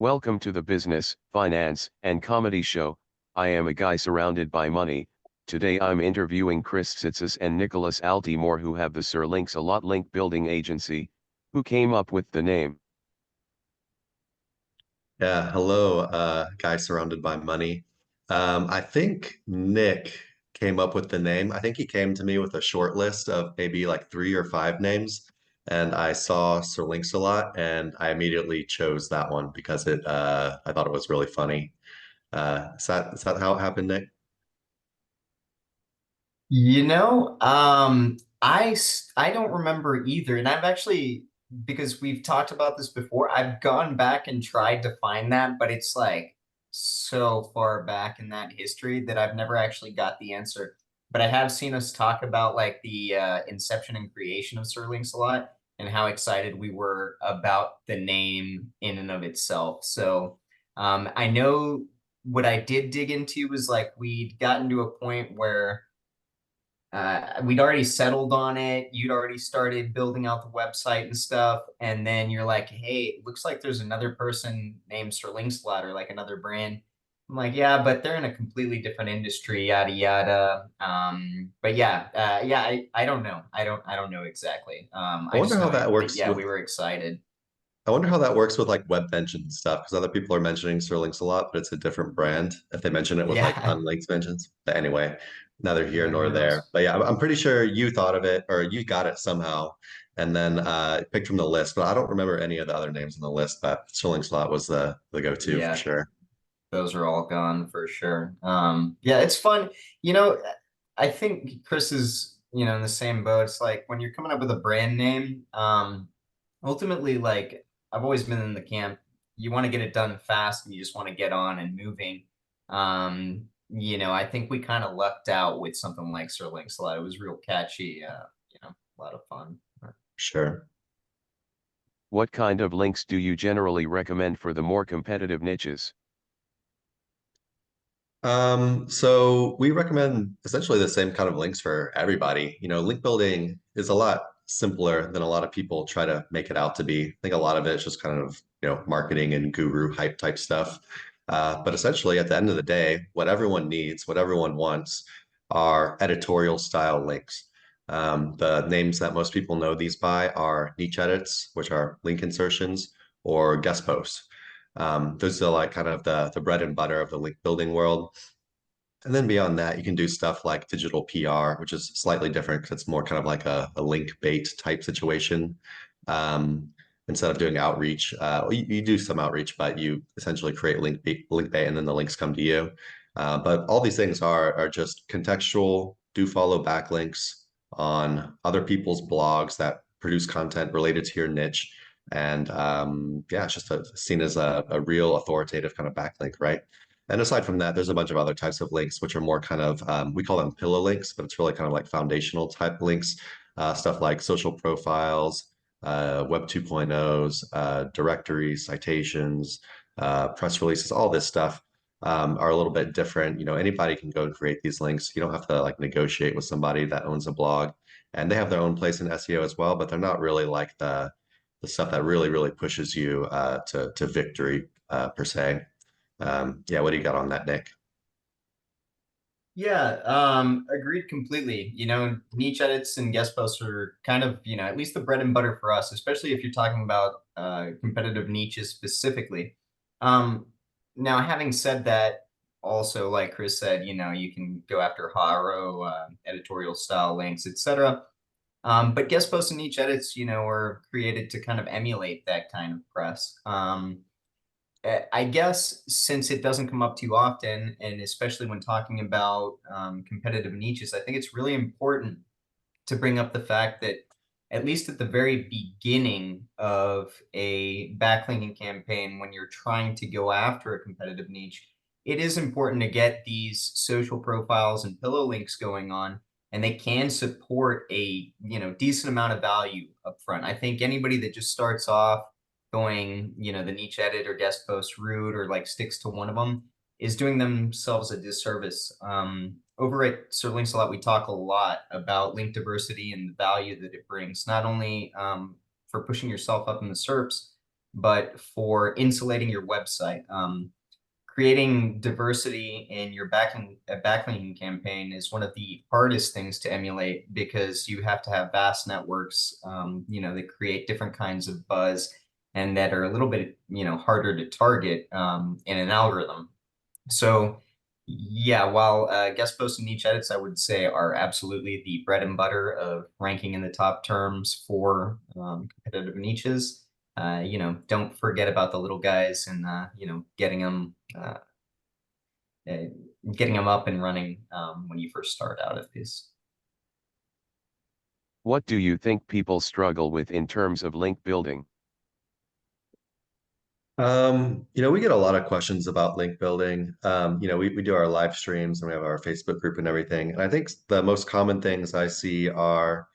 Welcome to the Business, Finance, and Comedy Show. I am a guy surrounded by money. Today I'm interviewing Chris Tzitzis and Nicholas Altimore, who have the Sir Links a Lot link building agency. Who came up with the name? Yeah, hello, guy surrounded by money. I think Nick came up with the name. I think he came to me with a short list of maybe like three or five names, and I saw Sir Links a Lot, and I immediately chose that one because I thought it was really funny. Is that how it happened, Nick? I don't remember either, and I've actually because we've talked about this before, I've gone back and tried to find that, but it's like so far back in that history that I've never actually got the answer. But I have seen us talk about like the inception and creation of Sir Links a lot and how excited we were about the name in and of itself. So I know what I did dig into was like we'd gotten to a point where we'd already settled on it. You'd already started building out the website and stuff. And then you're like, hey, it looks like there's another person named Sir Linkslat or like another brand. I'm like, yeah, but they're in a completely different industry, yada yada. But yeah, I don't know. I don't know exactly. I I wonder just how know that that works yeah, with we were excited. I wonder how that works with like web mentions and stuff, because other people are mentioning Sir Links a Lot, but it's a different brand if they mention it with like Yeah, unlinked mentions. But anyway, neither here who nor there. knows? But yeah, I'm pretty sure you thought of it or you got it somehow and then picked from the list. But I don't remember any of the ot's names on the list, but Sir Links a Lot was the go-to for Yeah, sure. those are all gone for sure. Yeah, it's fun. I think Chris is, in the same boat. It's like when you're coming up with a brand name, ultimately, like I've always been in the camp, you want to get it done fast and you just want to get on and moving. I think we kind of lucked out with something like Sir Links-a-Lot. It was real catchy, a lot of fun. Sure. What kind of links do you generally recommend for the more competitive niches? So we recommend essentially the same kind of links for everybody. Link building is a lot simpler than a lot of people try to make it out to be. I think a lot of it is just kind of, marketing and guru hype type stuff. But essentially, at the end of the day, what everyone needs, what everyone wants are editorial style links. The names that most people know these by are niche edits, which are link insertions, or guest posts. Those are like kind of the bread and butter of the link building world. And then beyond that, you can do stuff like digital PR, which is slightly different because it's more kind of like a link bait type situation. Um, Instead of doing outreach, you do some outreach, but you essentially create link bait, and then the links come to you. But all these things are just contextual, do follow backlinks on other people's blogs that produce content related to your niche. And yeah, it's just seen as a real authoritative kind of backlink, right? And aside from that, there's a bunch of other types of links, which are more kind of, we call them pillow links, but it's really kind of like foundational type links, stuff like social profiles, Web 2.0s, directories, citations, press releases, all this stuff are a little bit different. Anybody can go and create these links. You don't have to like negotiate with somebody that owns a blog, and they have their own place in SEO as well, but they're not really like the stuff that really, really pushes you to victory per se. Yeah, what do you got on that, Nick? Yeah, agreed completely. Niche edits and guest posts are kind of, at least the bread and butter for us, especially if you're talking about competitive niches specifically. Um, Now, having said that, also, like Chris said, you can go after Haro, editorial style links, etc. But guest posts and niche edits, are created to kind of emulate that kind of press. I guess since it doesn't come up too often, and especially when talking about competitive niches, I think it's really important to bring up the fact that at least at the very beginning of a backlinking campaign, when you're trying to go after a competitive niche, it is important to get these social profiles and pillow links going on, and they can support a decent amount of value up front. I think anybody that just starts off going, the niche edit or guest post route or like sticks to one of them is doing themselves a disservice. Over at Sir Links a Lot, we talk a lot about link diversity and the value that it brings, not only for pushing yourself up in the SERPs, but for insulating your website. Creating diversity in your backlinking campaign is one of the hardest things to emulate because you have to have vast networks, that create different kinds of buzz and that are a little bit, harder to target in an algorithm. So yeah, while guest posts and niche edits, I would say are absolutely the bread and butter of ranking in the top terms for competitive niches. Don't forget about the little guys and uh, getting them up and running when you first start out at this. What do you think people struggle with in terms of link building? We get a lot of questions about link building. We do our live streams and we have our Facebook group and everything. And I think the most common things I see are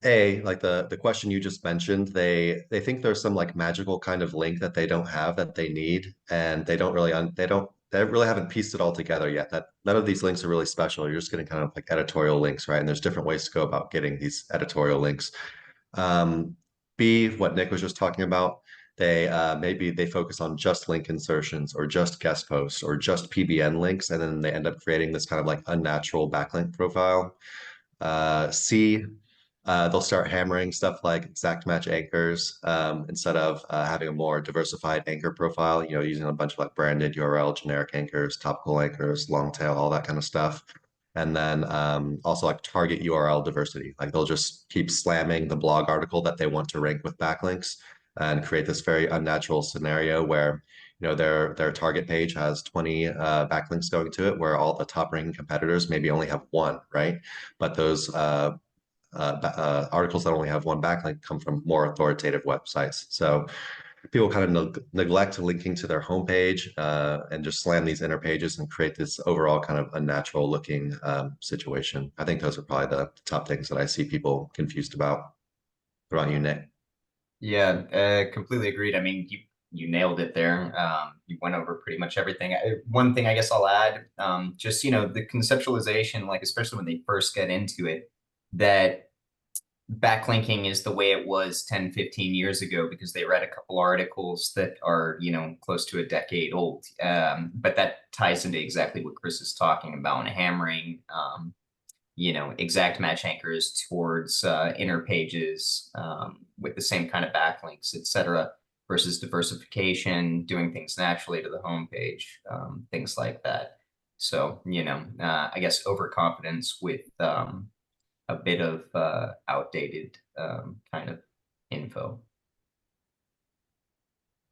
like the question you just mentioned, they think there's some like magical kind of link that they don't have that they need, and they really haven't pieced it all together yet. That none of these links are really special. You're just getting kind of like editorial links, right? And there's different ways to go about getting these editorial links. Um, B, what Nick was just talking about, maybe they focus on just link insertions or just guest posts or just PBN links, and then they end up creating this kind of like unnatural backlink profile. C, they'll start hammering stuff like exact match anchors instead of having a more diversified anchor profile, using a bunch of like branded URL, generic anchors, topical anchors, long tail, all that kind of stuff. And then also like target URL diversity. Like they'll just keep slamming the blog article that they want to rank with backlinks and create this very unnatural scenario where their target page has 20 backlinks going to it, where all the top ranking competitors maybe only have one, right? But those articles that only have one backlink come from more authoritative websites. So people kind of neglect linking to their homepage and just slam these inner pages and create this overall kind of unnatural looking situation. I think those are probably the top things that I see people confused about. What about you, Nick? Yeah, completely agreed. I mean, you nailed it there. You went over pretty much everything. One thing I guess I'll add, just the conceptualization, like especially when they first get into it, that backlinking is the way it was 10, 15 years ago because they read a couple articles that are, close to a decade old. But that ties into exactly what Chris is talking about and hammering, exact match anchors towards inner pages with the same kind of backlinks, etc., versus diversification, doing things naturally to the homepage, things like that. So, I guess overconfidence with a bit of outdated kind of info.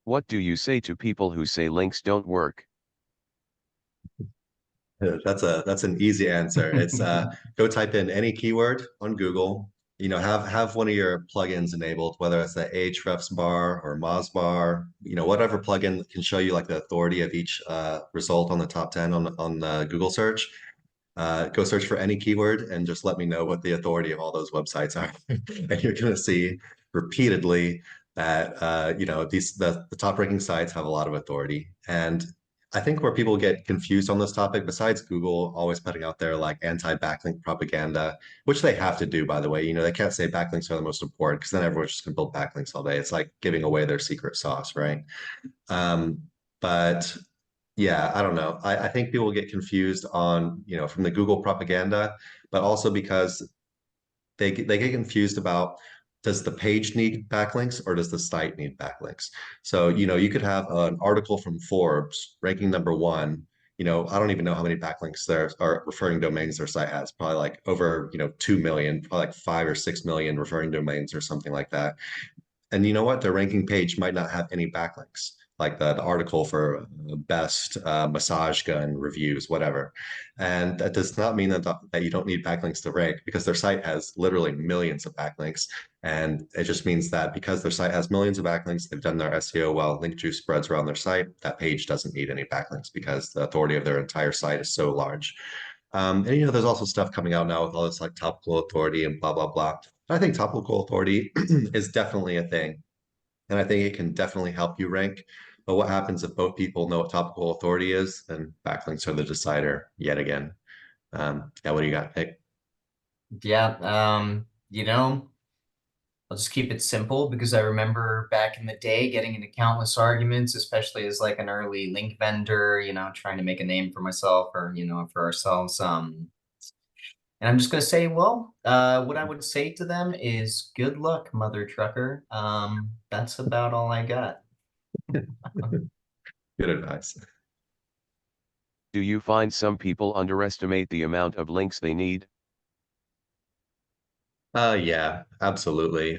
What do you say to people who say links don't work? That's an easy answer. It's go type in any keyword on Google. Have one of your plugins enabled, whether it's the Ahrefs bar or Moz bar. Whatever plugin can show you like the authority of each result on the top 10 on the Google search. Go search for any keyword and just let me know what the authority of all those websites are. And you're going to see repeatedly that the top ranking sites have a lot of authority. And I think where people get confused on this topic, besides Google always putting out their like anti-backlink propaganda, which they have to do, by the way, they can't say backlinks are the most important because then everyone's just going to build backlinks all day. It's like giving away their secret sauce, right? But yeah, I don't know. I think people get confused on, from the Google propaganda, but also because they get confused about, does the page need backlinks or does the site need backlinks? So, you could have an article from Forbes ranking number one. I don't even know how many backlinks there are referring domains their site has, probably like over, 2 million, probably like 5 or 6 million referring domains or something like that. And you know what? Their ranking page might not have any backlinks, like the article for best massage gun reviews, whatever. And that does not mean that you don't need backlinks to rank because their site has literally millions of backlinks. And it just means that because their site has millions of backlinks, they've done their SEO well, link juice spreads around their site, that page doesn't need any backlinks because the authority of their entire site is so large. And there's also stuff coming out now with all this like topical authority and blah, blah, blah. I think topical authority is definitely a thing. And I think it can definitely help you rank. But what happens if both people know what topical authority is? Then backlinks are the decider yet again. Yeah, what do you got, Nick? Yeah, I'll just keep it simple because I remember back in the day getting into countless arguments, especially as like an early link vendor, trying to make a name for myself or, for ourselves. And I'm just gonna say, well, what I would say to them is good luck, mother trucker. That's about all I got. Good advice. Do you find some people underestimate the amount of links they need? Yeah, absolutely.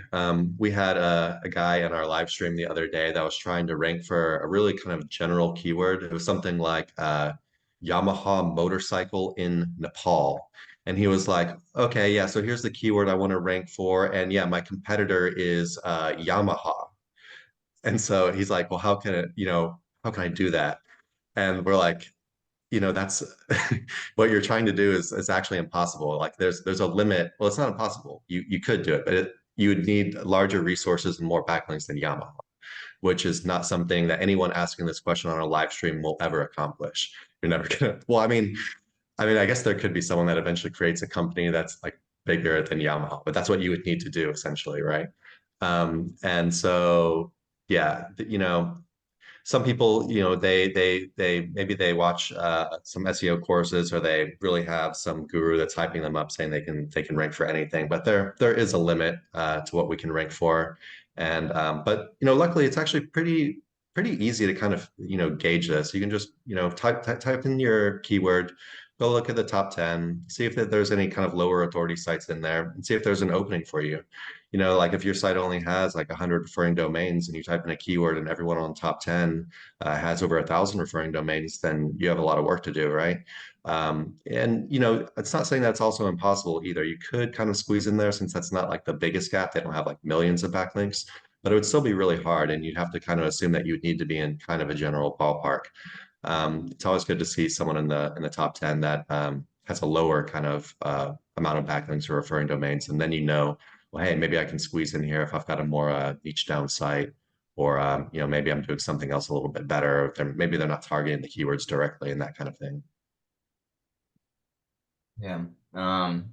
We had a guy in our live stream the other day that was trying to rank for a really kind of general keyword. It was something like Yamaha motorcycle in Nepal. And he was like, okay, yeah, so here's the keyword I want to rank for. And yeah, my competitor is Yamaha. And so he's like, well, how can it, how can I do that? And we're like, that's what you're trying to do is actually impossible. Like there's a limit. Well, it's not impossible. You could do it, but you would need larger resources and more backlinks than Yamaha, which is not something that anyone asking this question on a live stream will ever accomplish. You're never gonna. Well, I guess there could be someone that eventually creates a company that's like bigger than Yamaha, but that's what you would need to do essentially, right? And so yeah, some people, they maybe they watch some SEO courses or they really have some guru that's hyping them up saying they can rank for anything, but there is a limit to what we can rank for. And but luckily it's actually pretty easy to kind of gauge this. You can just type in your keyword, go look at the top 10, see if there's any kind of lower authority sites in there, and see if there's an opening for you. Like if your site only has like 100 referring domains and you type in a keyword and everyone on top 10 has over 1,000 referring domains, then you have a lot of work to do, right? And it's not saying that's also impossible either. You could kind of squeeze in there since that's not like the biggest gap. They don't have like millions of backlinks, but it would still be really hard. And you'd have to kind of assume that you'd need to be in kind of a general ballpark. It's always good to see someone in the top 10 that has a lower kind of amount of backlinks or referring domains. And then well, hey, maybe I can squeeze in here if I've got a more niche down site, or maybe I'm doing something else a little bit better. Maybe they're not targeting the keywords directly and that kind of thing. Yeah.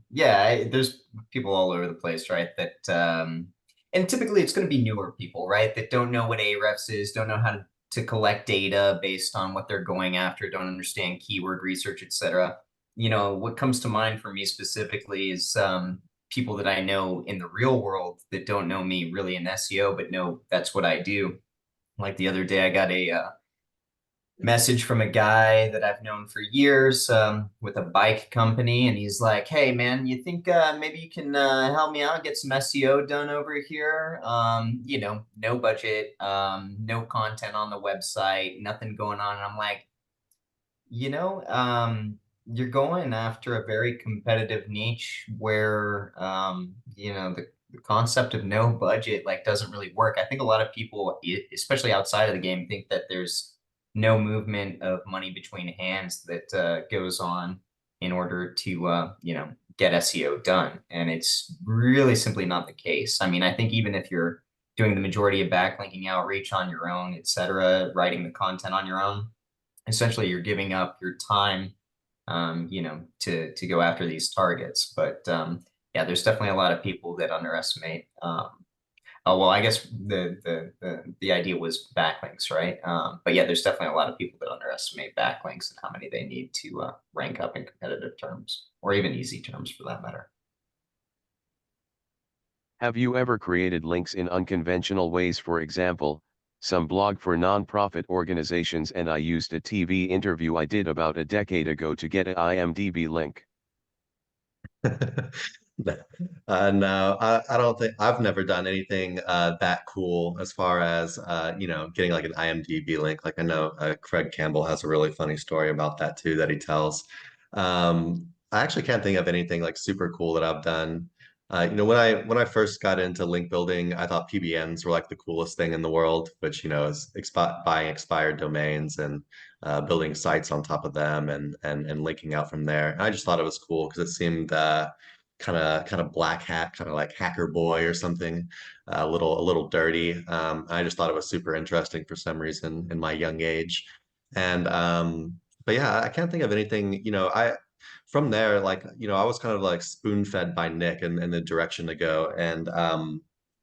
Yeah, there's people all over the place, right? And typically it's going to be newer people, right? That don't know what Ahrefs is, don't know how to collect data based on what they're going after, don't understand keyword research, etc. What comes to mind for me specifically is people that I know in the real world that don't know me really in SEO, but know that's what I do. Like the other day, I got a message from a guy that I've known for years with a bike company, and he's like, "Hey, man, you think maybe you can help me out, get some SEO done over here? No budget, no content on the website, nothing going on." And I'm like, you know, you're going after a very competitive niche where, the concept of no budget like doesn't really work. I think a lot of people, especially outside of the game, think that there's no movement of money between hands that goes on in order to, get SEO done. And it's really simply not the case. I mean, I think even if you're doing the majority of backlinking outreach on your own, et cetera, writing the content on your own, essentially you're giving up your time to go after these targets. But yeah, there's definitely a lot of people that underestimate. Oh well, I guess the idea was backlinks, right? But yeah, there's definitely a lot of people that underestimate backlinks and how many they need to rank up in competitive terms, or even easy terms for that matter. Have you ever created links in unconventional ways? For example, some blog for non-profit organizations, and I used a TV interview I did about a decade ago to get a IMDb link. No, I don't think I've never done anything that cool as far as getting like an IMDb link. Like I know Craig Campbell has a really funny story about that too that he tells. I actually can't think of anything like super cool that I've done. When I first got into link building, I thought PBNs were like the coolest thing in the world, which is buying expired domains and building sites on top of them and linking out from there. And I just thought it was cool because it seemed kind of black hat, kind of like hacker boy or something, a little dirty. I just thought it was super interesting for some reason in my young age. And but yeah, I can't think of anything, I from there, like, I was kind of like spoon fed by Nick and the direction to go. And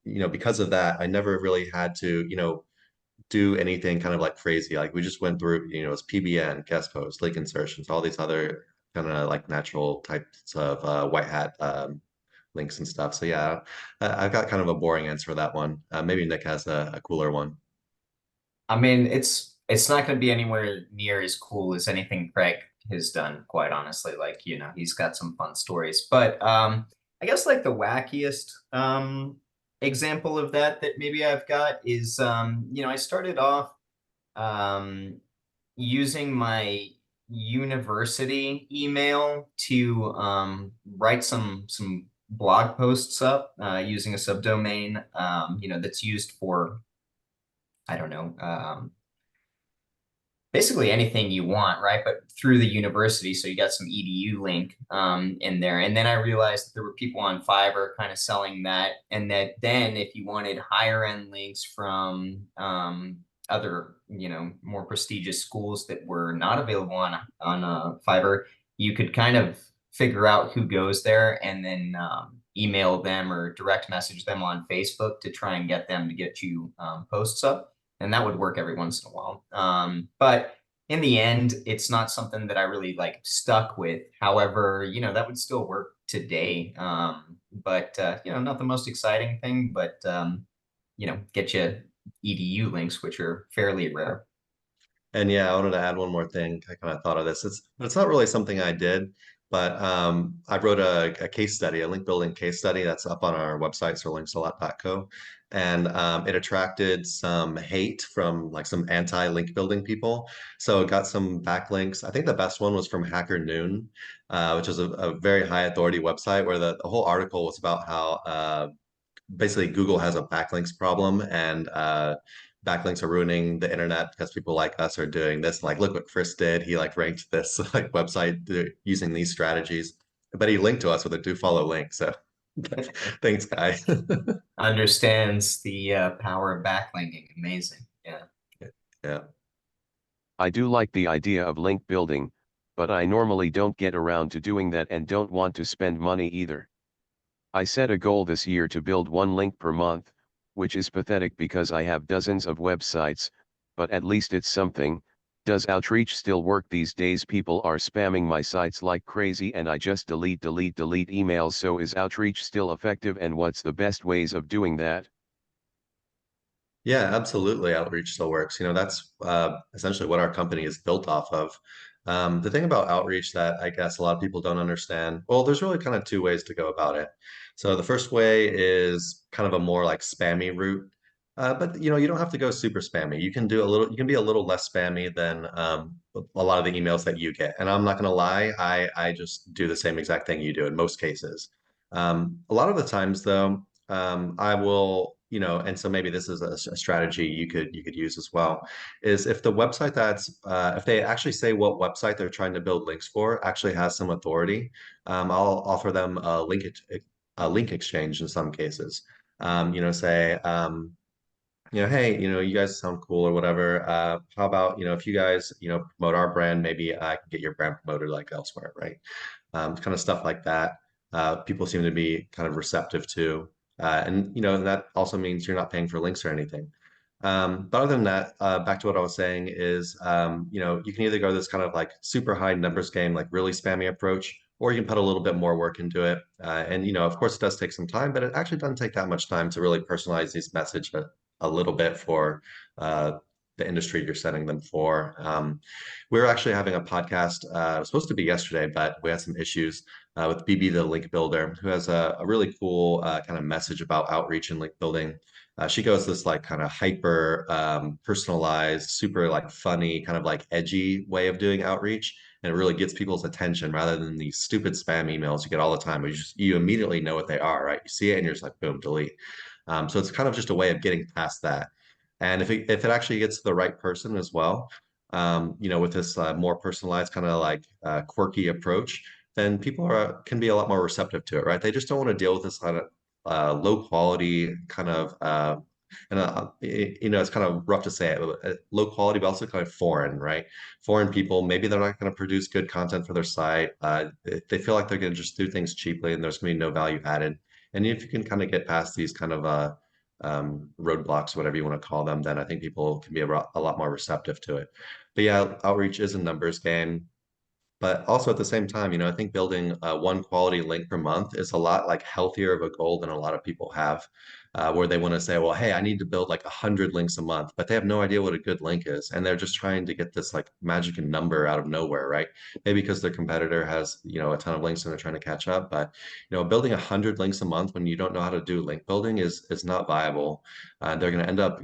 because of that, I never really had to, do anything kind of like crazy. Like we just went through, it's PBN, guest posts, link insertions, all these other kind of like natural types of white hat links and stuff. So yeah, I've got kind of a boring answer for that one. Maybe Nick has a cooler one. I mean, it's not going to be anywhere near as cool as anything Craig has done, quite honestly. Like, he's got some fun stories. But I guess like the wackiest example of that maybe I've got is I started off um using my university email to write some blog posts up using a subdomain that's used for I don't know basically anything you want, right? But through the university, so you got some edu link in there. And then I realized that there were people on Fiverr kind of selling that, and that then if you wanted higher end links from other, more prestigious schools that were not available on Fiverr, you could kind of figure out who goes there and then email them or direct message them on Facebook to try and get them to get you posts up, and that would work every once in a while. But in the end, it's not something that I really like stuck with. However, that would still work today. But not the most exciting thing, but get you edu links, which are fairly rare. And yeah, I wanted to add one more thing. I kind of thought of this. It's not really something I did, but I wrote a case study, a link building case study that's up on our website, sirlinksalot.co. And it attracted some hate from like some anti-link building people. So it got some backlinks. I think the best one was from Hacker Noon, which is a very high authority website where the whole article was about how basically Google has a backlinks problem, and backlinks are ruining the internet because people like us are doing this. Like, look what Chris did. He like ranked this like website using these strategies, but he linked to us with a do follow link. So thanks, guy. Understands the power of backlinking. Amazing. Yeah. Yeah. I do like the idea of link building, but I normally don't get around to doing that and don't want to spend money either. I set a goal this year to build one link per month, which is pathetic because I have dozens of websites, but at least it's something. Does outreach still work these days? People are spamming my sites like crazy and I just delete emails. So is outreach still effective, and what's the best ways of doing that? Yeah, absolutely. Outreach still works. That's essentially what our company is built off of. The thing about outreach that I guess a lot of people don't understand, well, there's really kind of two ways to go about it. So the first way is kind of a more like spammy route. But you don't have to go super spammy. You can be a little less spammy than a lot of the emails that you get. And I'm not going to lie, I just do the same exact thing you do in most cases. A lot of the times though, I will, and so maybe this is a strategy you could use as well, is if the website if they actually say what website they're trying to build links for actually has some authority, I'll offer them a link exchange in some cases. Say, hey, you guys sound cool or whatever. How about, if you guys, promote our brand, maybe I can get your brand promoted like elsewhere, right? Kind of stuff like that. People seem to be kind of receptive to. And that also means you're not paying for links or anything. But other than that, back to what I was saying is, you can either go this kind of like super high numbers game, like really spammy approach, or you can put a little bit more work into it. And of course, it does take some time, but it actually doesn't take that much time to really personalize these message a little bit for the industry you're sending them for. We're actually having a podcast. It was supposed to be yesterday, but we had some issues with BB, the link builder, who has a really cool kind of message about outreach and link building. She goes this like kind of hyper personalized, super like funny, kind of like edgy way of doing outreach. And it really gets people's attention rather than these stupid spam emails you get all the time. Where you immediately know what they are, right? You see it and you're just like, boom, delete. So it's kind of just a way of getting past that. And if it actually gets to the right person as well, with this more personalized kind of like quirky approach, then people can be a lot more receptive to it, right? They just don't want to deal with this kind of low quality kind of and it's kind of rough to say it, but low quality, but also kind of foreign, right? Foreign people, maybe they're not going to produce good content for their site. They feel like they're going to just do things cheaply, and there's going to be no value added. And if you can kind of get past these kind of roadblocks, whatever you want to call them, then I think people can be a lot more receptive to it. But yeah, outreach is a numbers game. But also at the same time, I think building one quality link per month is a lot like healthier of a goal than a lot of people have, where they want to say, well, hey, I need to build like 100 links a month, but they have no idea what a good link is. And they're just trying to get this like magic number out of nowhere, right? Maybe because their competitor has, a ton of links and they're trying to catch up. But, building 100 links a month when you don't know how to do link building is not viable. They're going to end up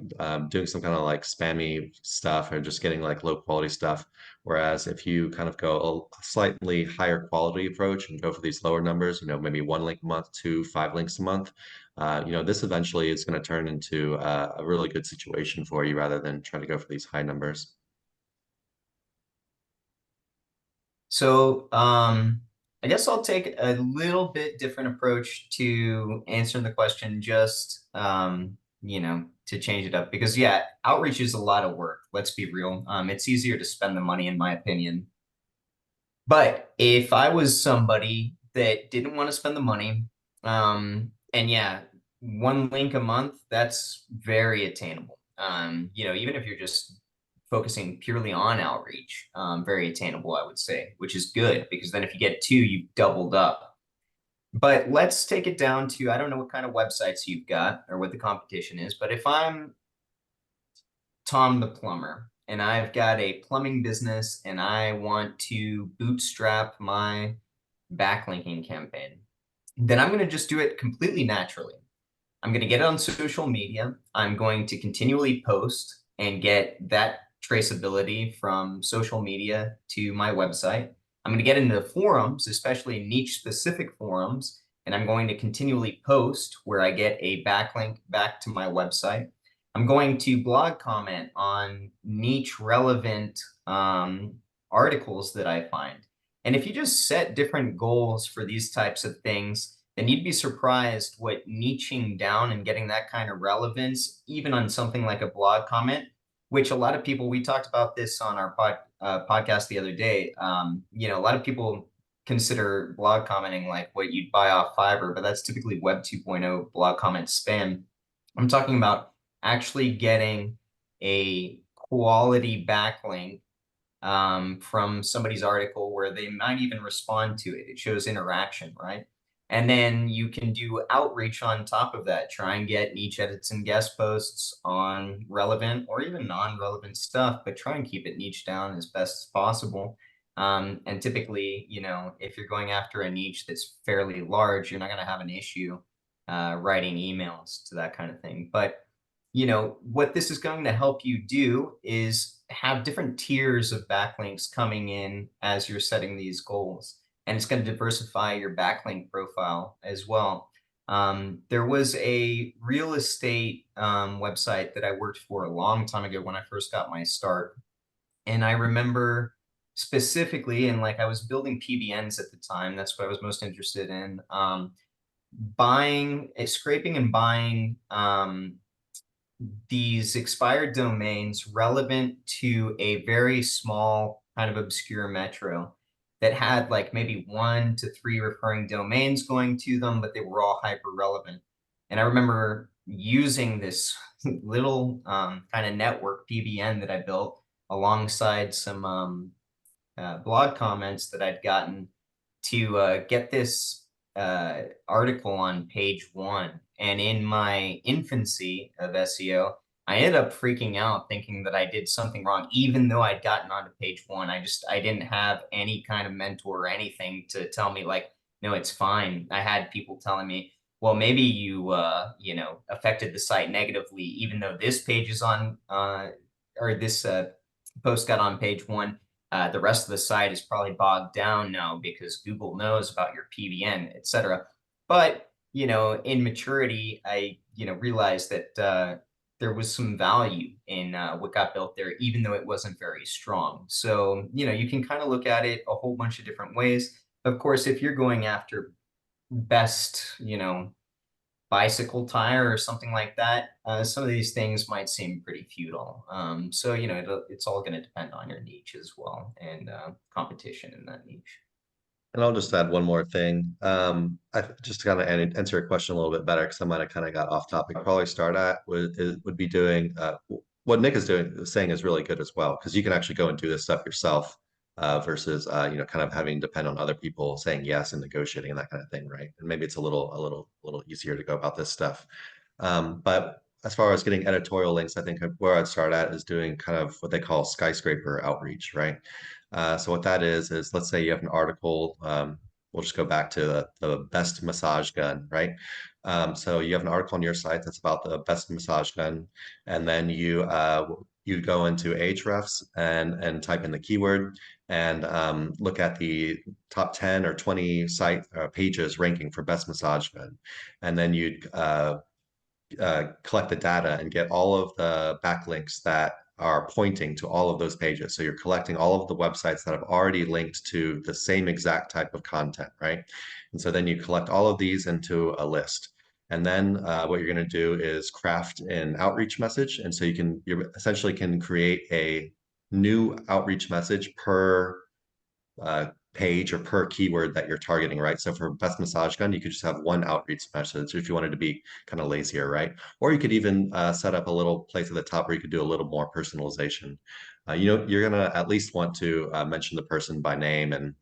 doing some kind of like spammy stuff or just getting like low quality stuff. Whereas if you kind of go a slightly higher quality approach and go for these lower numbers, maybe one link a month to 5 links a month, this eventually is going to turn into a really good situation for you rather than trying to go for these high numbers. So, I guess I'll take a little bit different approach to answering the question, just, to change it up. Because, yeah, outreach is a lot of work. Let's be real. It's easier to spend the money, in my opinion. But if I was somebody that didn't want to spend the money, and yeah, one link a month, that's very attainable. Even if you're just focusing purely on outreach, very attainable, I would say, which is good because then if you get two, you've doubled up. But let's take it down to, I don't know what kind of websites you've got or what the competition is, but if I'm Tom the plumber and I've got a plumbing business and I want to bootstrap my backlinking campaign, then I'm going to just do it completely naturally. I'm going to get it on social media. I'm going to continually post and get that traceability from social media to my website. I'm going to get into the forums, especially niche specific forums, and I'm going to continually post where I get a backlink back to my website. I'm going to blog comment on niche relevant articles that I find. And if you just set different goals for these types of things, then you'd be surprised what niching down and getting that kind of relevance, even on something like a blog comment, which a lot of people, we talked about this on our podcast the other day. A lot of people consider blog commenting like what you'd buy off Fiverr, but that's typically Web 2.0 blog comment spam. I'm talking about actually getting a quality backlink from somebody's article where they might even respond to it. It shows interaction, right? And then you can do outreach on top of that. Try and get niche edits and guest posts on relevant or even non-relevant stuff, but try and keep it niche down as best as possible. And typically, if you're going after a niche that's fairly large, you're not going to have an issue writing emails to that kind of thing. But what this is going to help you do is have different tiers of backlinks coming in as you're setting these goals. And it's going to diversify your backlink profile as well. There was a real estate website that I worked for a long time ago when I first got my start. And I remember specifically, and like I was building PBNs at the time, that's what I was most interested in, scraping and buying these expired domains relevant to a very small kind of obscure metro that had like maybe 1 to 3 referring domains going to them, but they were all hyper relevant. And I remember using this little kind of network PBN that I built alongside some blog comments that I'd gotten to get this article on page 1. And in my infancy of SEO, I ended up freaking out thinking that I did something wrong, even though I'd gotten onto page 1. I didn't have any kind of mentor or anything to tell me like, no, it's fine. I had people telling me, well, maybe you, affected the site negatively, even though this page is on, or this post got on page 1. The rest of the site is probably bogged down now because Google knows about your PBN, etc. But, in maturity, I, realized that there was some value in what got built there, even though it wasn't very strong. So, you can kind of look at it a whole bunch of different ways. Of course, if you're going after best, bicycle tire or something like that, some of these things might seem pretty futile. So, it's all going to depend on your niche as well and competition in that niche. And I'll just add one more thing. Just to kind of answer your question a little bit better, because I might have kind of got off topic. Probably start at would be doing what Nick is saying is really good as well, because you can actually go and do this stuff yourself versus kind of having to depend on other people saying yes and negotiating and that kind of thing, right? And maybe it's a little easier to go about this stuff. But as far as getting editorial links, I think where I'd start at is doing kind of what they call skyscraper outreach, right? So what that is let's say you have an article. We'll just go back to the best massage gun, right? So you have an article on your site that's about the best massage gun, and then you go into Ahrefs and type in the keyword and look at the top 10 or 20 site pages ranking for best massage gun, and then you'd collect the data and get all of the backlinks that are pointing to all of those pages. So you're collecting all of the websites that have already linked to the same exact type of content, right? And so then you collect all of these into a list. And then what you're going to do is craft an outreach message. And so you essentially can create a new outreach message per page or per keyword that you're targeting, right? So for best massage gun, you could just have one outreach message if you wanted to be kind of lazier, right? Or you could even set up a little place at the top where you could do a little more personalization. You're gonna at least want to mention the person by name and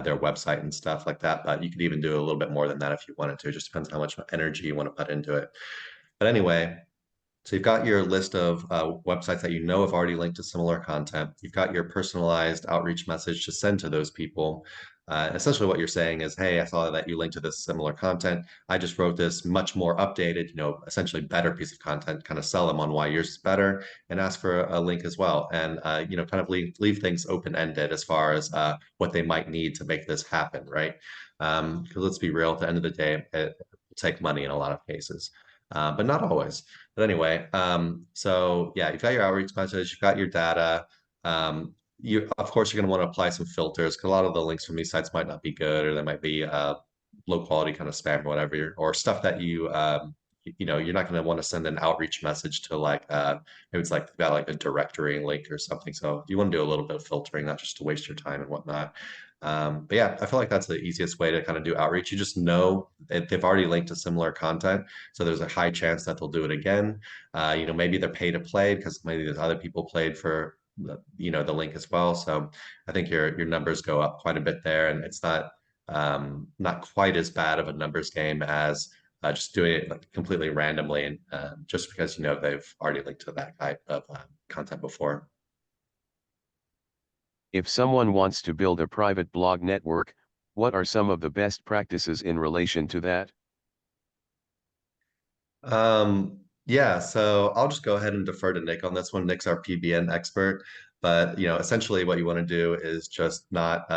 their website and stuff like that, but you could even do a little bit more than that if you wanted to. It just depends how much energy you want to put into it. But anyway, so you've got your list of websites that you know have already linked to similar content. You've got your personalized outreach message to send to those people. Essentially, what you're saying is, hey, I saw that you linked to this similar content. I just wrote this much more updated, essentially better piece of content, kind of sell them on why yours is better and ask for a link as well. And, kind of leave things open-ended as far as what they might need to make this happen, right? Because let's be real, at the end of the day, it will take money in a lot of cases, but not always. But anyway, so yeah, you've got your outreach message, you've got your data. Of course, you're going to want to apply some filters because a lot of the links from these sites might not be good, or they might be low quality kind of spam or whatever, or stuff that you're not going to want to send an outreach message to like maybe it's like about like a directory link or something. So you want to do a little bit of filtering, not just to waste your time and whatnot. But yeah, I feel like that's the easiest way to kind of do outreach. You just know that they've already linked to similar content, so there's a high chance that they'll do it again. Maybe they're pay to play because maybe there's other people played for the link as well. So I think your numbers go up quite a bit there, and it's not quite as bad of a numbers game as just doing it like completely randomly and just because they've already linked to that type of content before. If someone wants to build a private blog network, what are some of the best practices in relation to that? Yeah, so I'll just go ahead and defer to Nick on this one. Nick's our PBN expert, but essentially what you want to do is just not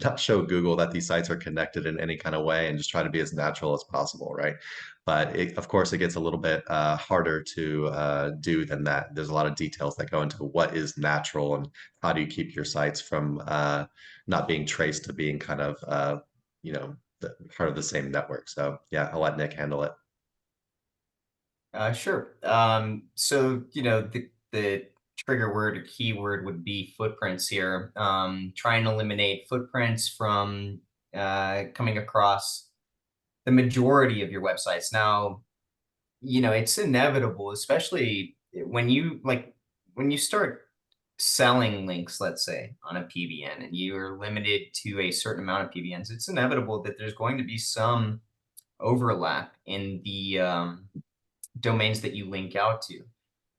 not show Google that these sites are connected in any kind of way and just try to be as natural as possible, right? But of course, it gets a little bit harder to do than that. There's a lot of details that go into what is natural and how do you keep your sites from not being traced to being kind of part of the same network. So yeah, I'll let Nick handle it. Sure. So the trigger word or keyword would be footprints here. Try and eliminate footprints from coming across the majority of your websites. Now, it's inevitable, especially when you start selling links, let's say on a PBN, and you're limited to a certain amount of PBNs. It's inevitable that there's going to be some overlap in the domains that you link out to.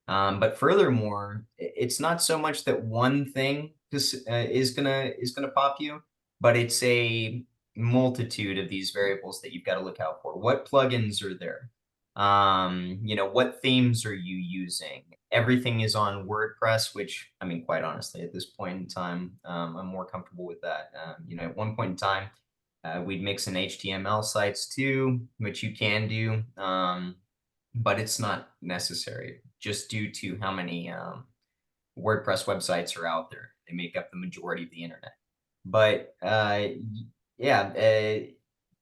But furthermore, it's not so much that one thing is gonna pop you, but it's a multitude of these variables that you've got to look out for. What plugins are there? What themes are you using? Everything is on WordPress, which I mean, quite honestly, at this point in time, I'm more comfortable with that. At one point in time, we'd mix in HTML sites too, which you can do. But it's not necessary just due to how many WordPress websites are out there. They make up the majority of the internet. But yeah,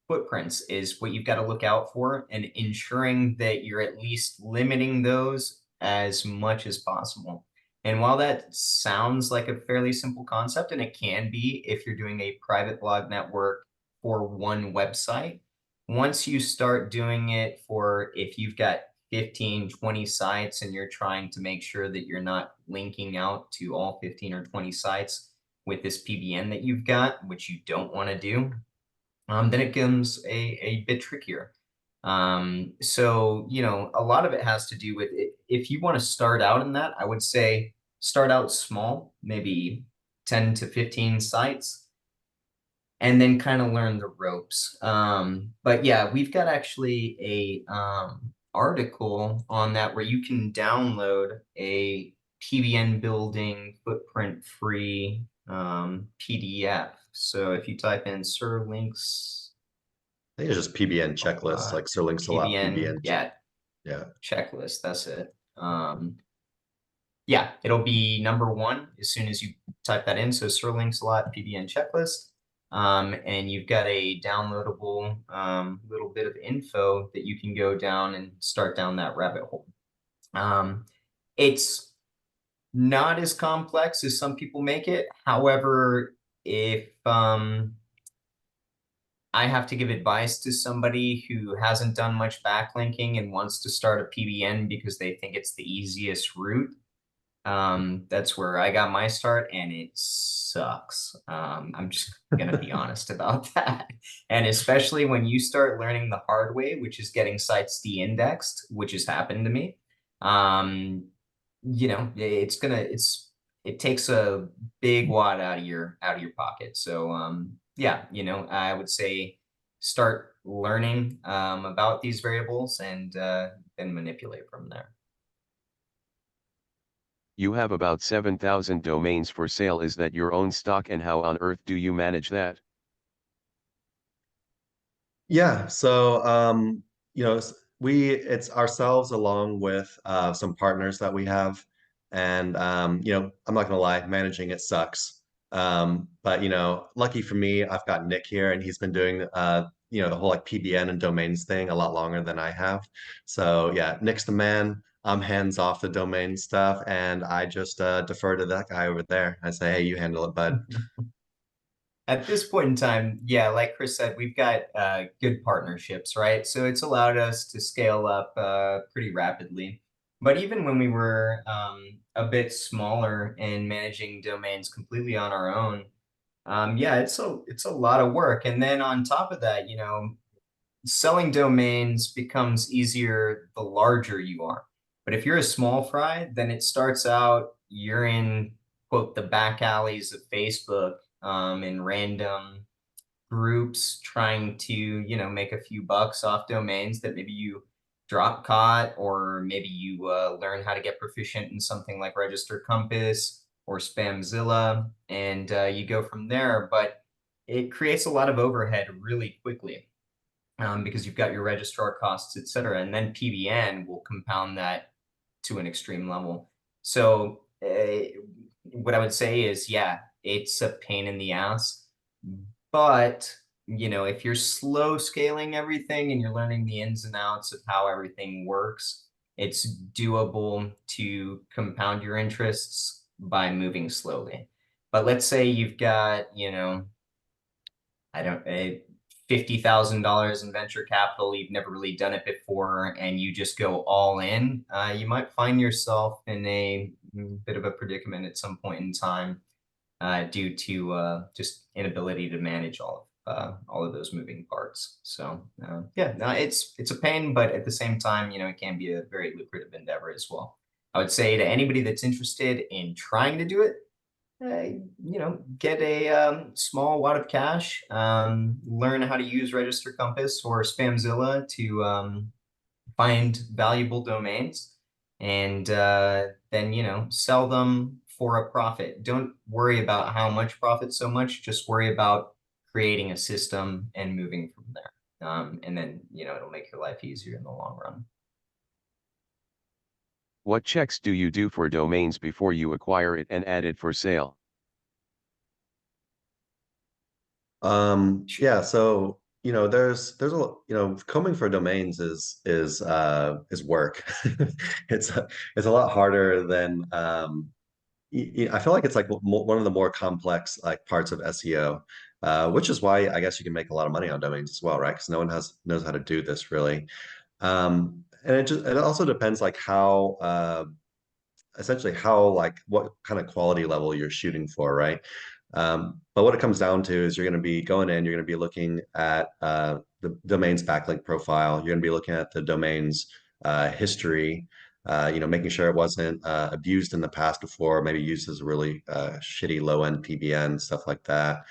footprints is what you've got to look out for, and ensuring that you're at least limiting those as much as possible. And while that sounds like a fairly simple concept, and it can be if you're doing a private blog network for one website. Once you start doing it for, if you've got 15, 20 sites and you're trying to make sure that you're not linking out to all 15 or 20 sites with this PBN that you've got, which you don't want to do, then it becomes a bit trickier. So, you know, a lot of it has to do with it. If you want to start out in that, I would say start out small, maybe 10 to 15 sites, and then kind of learn the ropes. But yeah, we've got actually a article on that where you can download a PBN building footprint free PDF. So if you type in Sir Links I think it's just PBN checklist, like Sir links a lot, PBN, PBN. yeah, Yeah. checklist, that's it. Yeah, it'll be number one as soon as you type that in. So Sir Links a lot, PBN checklist. And you've got a downloadable little bit of info that you can go down and start down that rabbit hole. It's not as complex as some people make it. However, if I have to give advice to somebody who hasn't done much backlinking and wants to start a PBN because they think it's the easiest route, that's where I got my start, and it sucks. I'm just gonna be honest about that. And especially when you start learning the hard way, which is getting sites de-indexed, which has happened to me. You know, it takes a big wad out of your pocket. So yeah, you know, I would say start learning about these variables and then manipulate from there. You have about 7,000 domains for sale. Is that your own stock, and how on earth do you manage that? Yeah, so you know, it's ourselves along with some partners that we have, and you know, I'm not gonna lie, managing it sucks. But you know, lucky for me, I've got Nick here, and he's been doing you know, the whole like PBN and domains thing a lot longer than I have. So yeah, Nick's the man. I'm hands off the domain stuff, and I just defer to that guy over there. I say, hey, you handle it, bud. At this point in time, yeah, like Chris said, we've got good partnerships, right? So it's allowed us to scale up pretty rapidly. But even when we were a bit smaller and managing domains completely on our own, yeah, it's a lot of work. And then on top of that, you know, selling domains becomes easier the larger you are. But if you're a small fry, then it starts out you're in quote the back alleys of Facebook in random groups trying to, you know, make a few bucks off domains that maybe you drop caught, or maybe you learn how to get proficient in something like Register Compass or Spamzilla, and you go from there. But it creates a lot of overhead really quickly because you've got your registrar costs, et cetera. And then PBN will compound that to an extreme level. So what I would say is, yeah, it's a pain in the ass, but you know, if you're slow scaling everything and you're learning the ins and outs of how everything works, it's doable to compound your interests by moving slowly. But let's say you've got, you know, I don't, $50,000 in venture capital, you've never really done it before, and you just go all in, you might find yourself in a bit of a predicament at some point in time due to just inability to manage all of those moving parts. So yeah, no, it's a pain, but at the same time, you know, it can be a very lucrative endeavor as well. I would say to anybody that's interested in trying to do it, you know, get a small wad of cash, learn how to use Register Compass or Spamzilla to find valuable domains, and then, you know, sell them for a profit. Don't worry about how much profit so much, just worry about creating a system and moving from there. And then, you know, it'll make your life easier in the long run. What checks do you do for domains before you acquire it and add it for sale? Yeah, so you know, there's a you know, combing for domains is work. It's a lot harder than I feel like it's like one of the more complex like parts of SEO. which is why I guess you can make a lot of money on domains as well, right? Because no one knows how to do this really. And it also depends like how essentially how like what kind of quality level you're shooting for, right? But what it comes down to is you're going to be going in, you're going to be looking at the domain's backlink profile, you're going to be looking at the domain's history, making sure it wasn't abused in the past before, maybe used as a really shitty low-end PBN, stuff like that.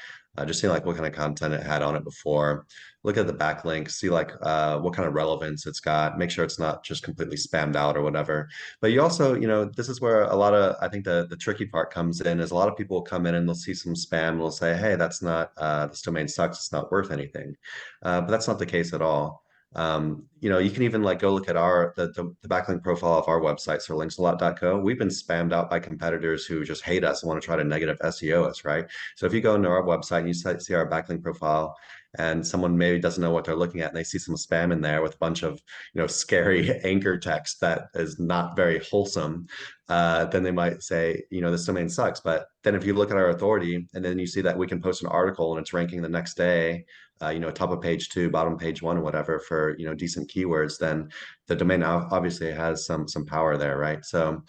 Just seeing like what kind of content it had on it before. Look at the backlink, see like what kind of relevance it's got, make sure it's not just completely spammed out or whatever. But you also, this is where a lot of, I think the tricky part comes in is a lot of people will come in and they'll see some spam and they'll say, hey, that's not, this domain sucks. It's not worth anything. But that's not the case at all. You can even like go look at the backlink profile of our website, sirlinksalot.co. We've been spammed out by competitors who just hate us and want to try to negative SEO us, right? So if you go into our website and you see our backlink profile and someone maybe doesn't know what they're looking at and they see some spam in there with a bunch of scary anchor text that is not very wholesome, then they might say, this domain sucks. But then if you look at our authority and then you see that we can post an article and it's ranking the next day, top of page 2, bottom page 1, or whatever for, decent keywords, then the domain obviously has some power there, right? So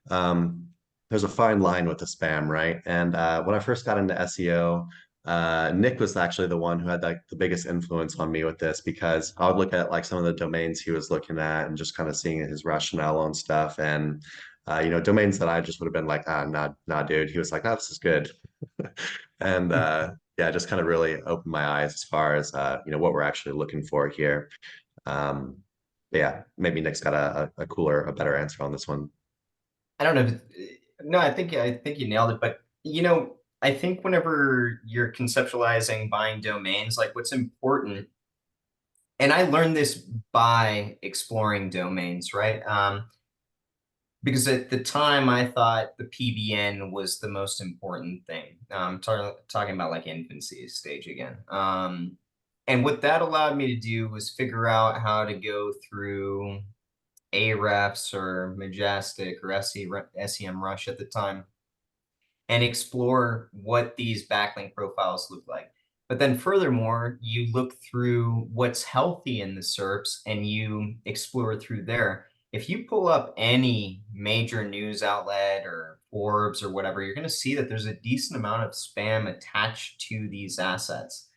there's a fine line with the spam, right? And when I first got into SEO, Nick was actually the one who had like the biggest influence on me with this because I would look at like some of the domains he was looking at and just kind of seeing his rationale on stuff. And domains that I just would have been like, nah, dude. He was like, this is good. And yeah, just kind of really opened my eyes as far as what we're actually looking for here. But yeah, maybe Nick's got a better answer on this one. I don't know. No, I think you nailed it. But I think whenever you're conceptualizing buying domains, like what's important, and I learned this by exploring domains, right? Because at the time I thought the PBN was the most important thing. Talking about like infancy stage again. And what that allowed me to do was figure out how to go through Ahrefs or Majestic or SEMrush at the time and explore what these backlink profiles look like. But then furthermore, you look through what's healthy in the SERPs and you explore through there. If you pull up any major news outlet or Forbes or whatever, you're going to see that there's a decent amount of spam attached to these assets.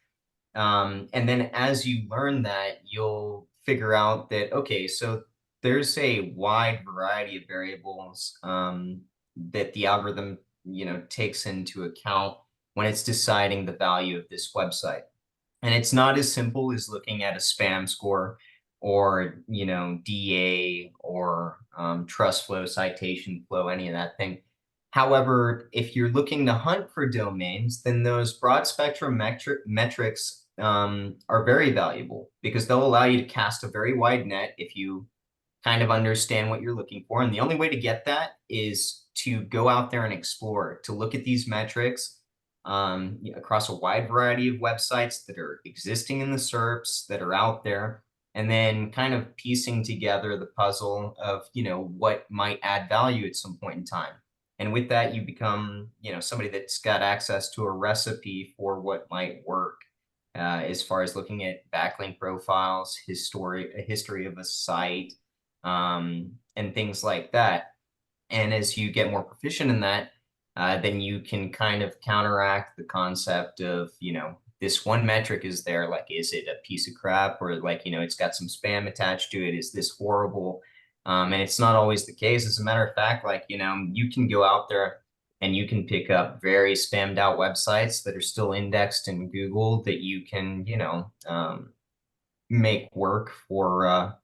And then as you learn that, you'll figure out that, okay, so there's a wide variety of variables that the algorithm, takes into account when it's deciding the value of this website. And it's not as simple as looking at a spam score or, DA or trust flow, citation flow, any of that thing. However, if you're looking to hunt for domains, then those broad spectrum metrics are very valuable because they'll allow you to cast a very wide net if you kind of understand what you're looking for. And the only way to get that is to go out there and explore, to look at these metrics across a wide variety of websites that are existing in the SERPs that are out there, and then kind of piecing together the puzzle of, what might add value at some point in time. And with that, you become, somebody that's got access to a recipe for what might work. As far as looking at backlink profiles, a history of a site, and things like that. And as you get more proficient in that, then you can kind of counteract the concept of, this one metric is there, like, is it a piece of crap, or like, it's got some spam attached to it? Is this horrible? And it's not always the case. As a matter of fact, like, you can go out there and you can pick up very spammed out websites that are still indexed in Google that you can, make work for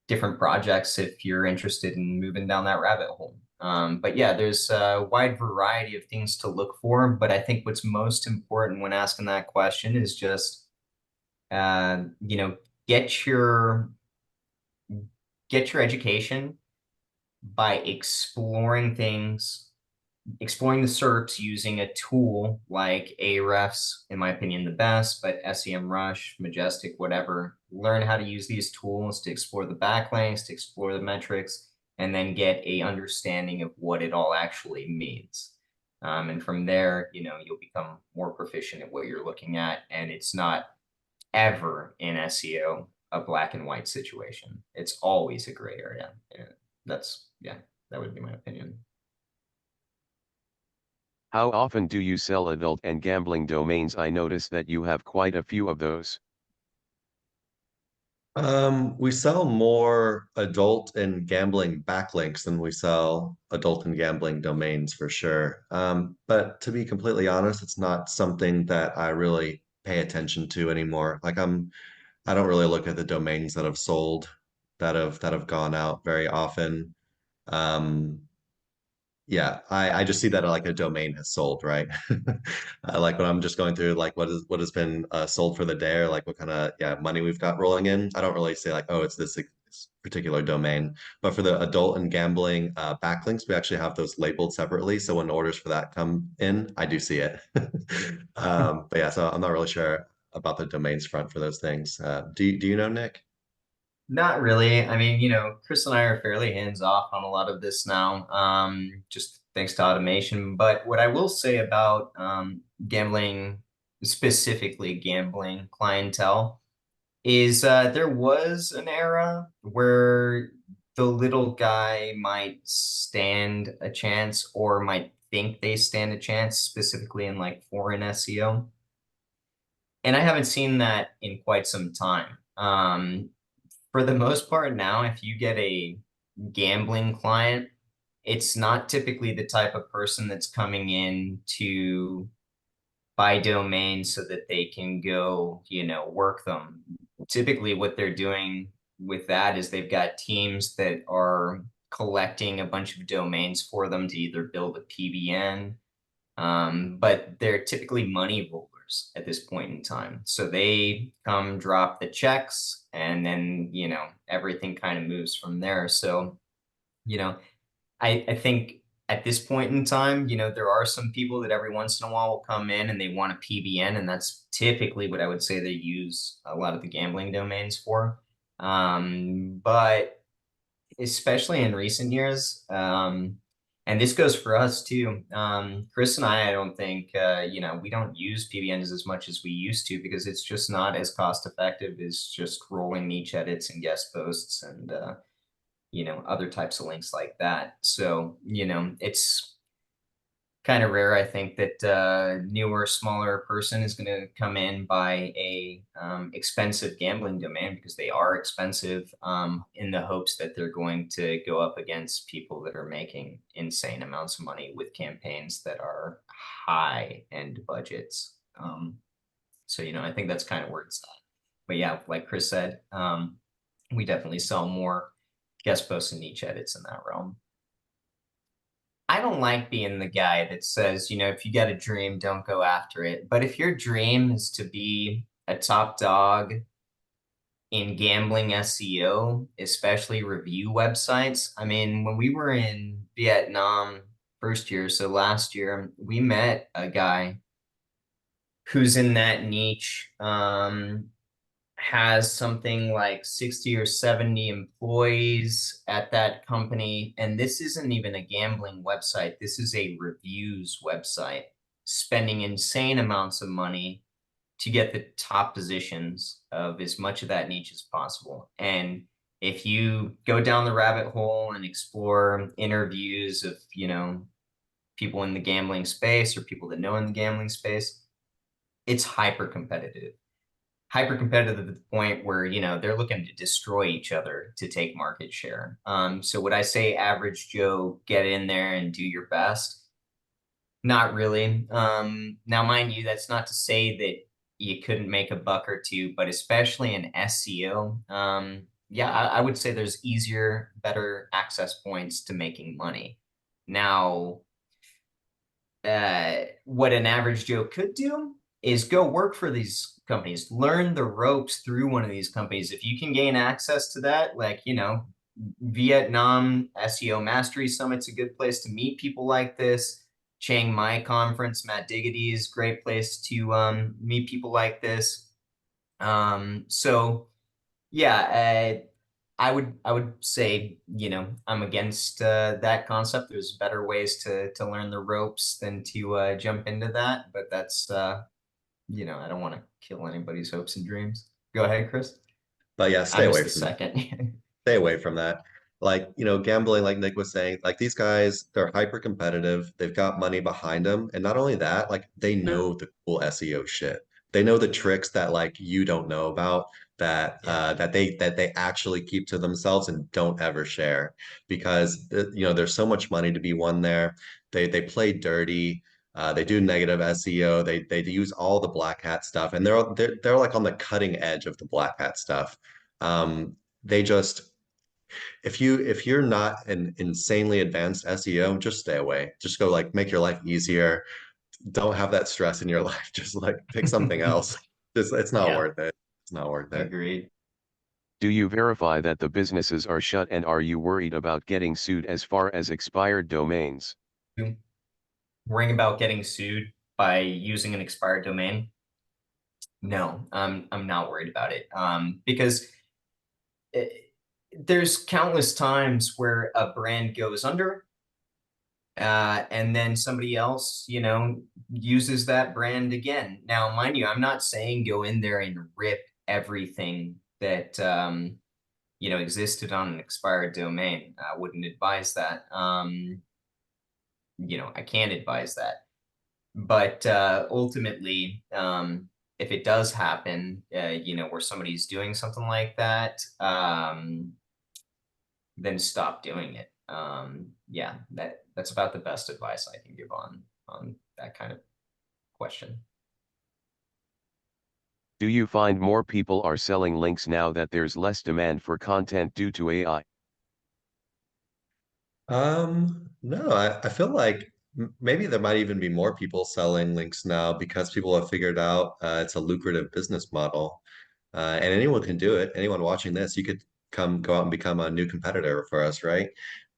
different projects if you're interested in moving down that rabbit hole. But yeah, there's a wide variety of things to look for. But I think what's most important when asking that question is just, get your education by exploring the SERPs using a tool like Ahrefs, in my opinion, the best, but SEMrush, Majestic, whatever. Learn how to use these tools to explore the backlinks, to explore the metrics, and then get a understanding of what it all actually means. And from there, you'll become more proficient at what you're looking at. And it's not ever in SEO a black and white situation. It's always a gray area. And that would be my opinion. How often do you sell adult and gambling domains? I notice that you have quite a few of those. We sell more adult and gambling backlinks than we sell adult and gambling domains for sure. But to be completely honest, it's not something that I really pay attention to anymore. I don't really look at the domains that have sold, that have gone out very often. Um, yeah, I just see that like a domain has sold, right? Like when I'm just going through like what has been sold for the day, or like what kind of money we've got rolling in. I don't really say like, oh, it's this particular domain. But for the adult and gambling backlinks, we actually have those labeled separately. So when orders for that come in, I do see it. But yeah, so I'm not really sure about the domains front for those things. Do you know, Nick? Not really. I mean, Chris and I are fairly hands off on a lot of this now, just thanks to automation. But what I will say about gambling, specifically gambling clientele, is there was an era where the little guy might stand a chance or might think they stand a chance, specifically in like foreign SEO. And I haven't seen that in quite some time. For the most part now, if you get a gambling client, it's not typically the type of person that's coming in to buy domains so that they can go, work them. Typically, what they're doing with that is they've got teams that are collecting a bunch of domains for them to either build a PBN, but they're typically money rollers at this point in time. So they come drop the checks and then, everything kind of moves from there. So, you know, I think at this point in time, there are some people that every once in a while will come in and they want a PBN, and that's typically what I would say they use a lot of the gambling domains for. But especially in recent years, and this goes for us too. Chris and I don't think, we don't use PBNs as much as we used to because it's just not as cost effective as just rolling niche edits and guest posts and, other types of links like that. So, it's kind of rare, I think, that newer, smaller person is going to come in buy a expensive gambling domain because they are expensive in the hopes that they're going to go up against people that are making insane amounts of money with campaigns that are high end budgets. So, I think that's kind of where it's at. But yeah, like Chris said, we definitely sell more guest posts and niche edits in that realm. I don't like being the guy that says, if you got a dream, don't go after it. But if your dream is to be a top dog in gambling SEO, especially review websites, I mean, when we were in Vietnam first year, so last year, we met a guy who's in that niche. Has something like 60 or 70 employees at that company. And this isn't even a gambling website. This is a reviews website, spending insane amounts of money to get the top positions of as much of that niche as possible. And if you go down the rabbit hole and explore interviews of, people in the gambling space or people that know in the gambling space, it's hyper competitive at the point where they're looking to destroy each other to take market share. So would I say average Joe get in there and do your best? Not really. Now, mind you, that's not to say that you couldn't make a buck or two, but especially in SEO, yeah, I would say there's easier, better access points to making money. Now, what an average Joe could do is go work for these companies, learn the ropes through one of these companies. If you can gain access to that, like, Vietnam SEO Mastery Summit's a good place to meet people like this. Chiang Mai Conference, Matt Diggity's great place to meet people like this. So yeah, I would say, I'm against that concept. There's better ways to learn the ropes than to jump into that. But that's I don't want to kill anybody's hopes and dreams. Go ahead, Chris. But yeah, I'm just the second. stay away from that. Like, gambling, like Nick was saying, like these guys, they're hyper competitive. They've got money behind them. And not only that, like they know the cool SEO shit. They know the tricks that like you don't know about that Yeah. that they actually keep to themselves and don't ever share because there's so much money to be won there. They play dirty. They do negative SEO. They use all the black hat stuff, and they're like on the cutting edge of the black hat stuff. They just if you're not an insanely advanced SEO, just stay away. Just go like make your life easier. Don't have that stress in your life. Just like pick something else. Just it's not Yeah, worth it. It's not worth it. agreed. Do you verify that the businesses are shut, and are you worried about getting sued as far as expired domains? Worrying about getting sued by using an expired domain? No, I'm not worried about it. Because there's countless times where a brand goes under, and then somebody else, uses that brand again. Now, mind you, I'm not saying go in there and rip everything that existed on an expired domain. I wouldn't advise that. I can't advise that. But ultimately, if it does happen, where somebody's doing something like that, then stop doing it. Yeah, that's about the best advice I can give on that kind of question. Do you find more people are selling links now that there's less demand for content due to AI? No, I feel like maybe there might even be more people selling links now because people have figured out it's a lucrative business model. And anyone can do it. Anyone watching this, you could go out and become a new competitor for us, right?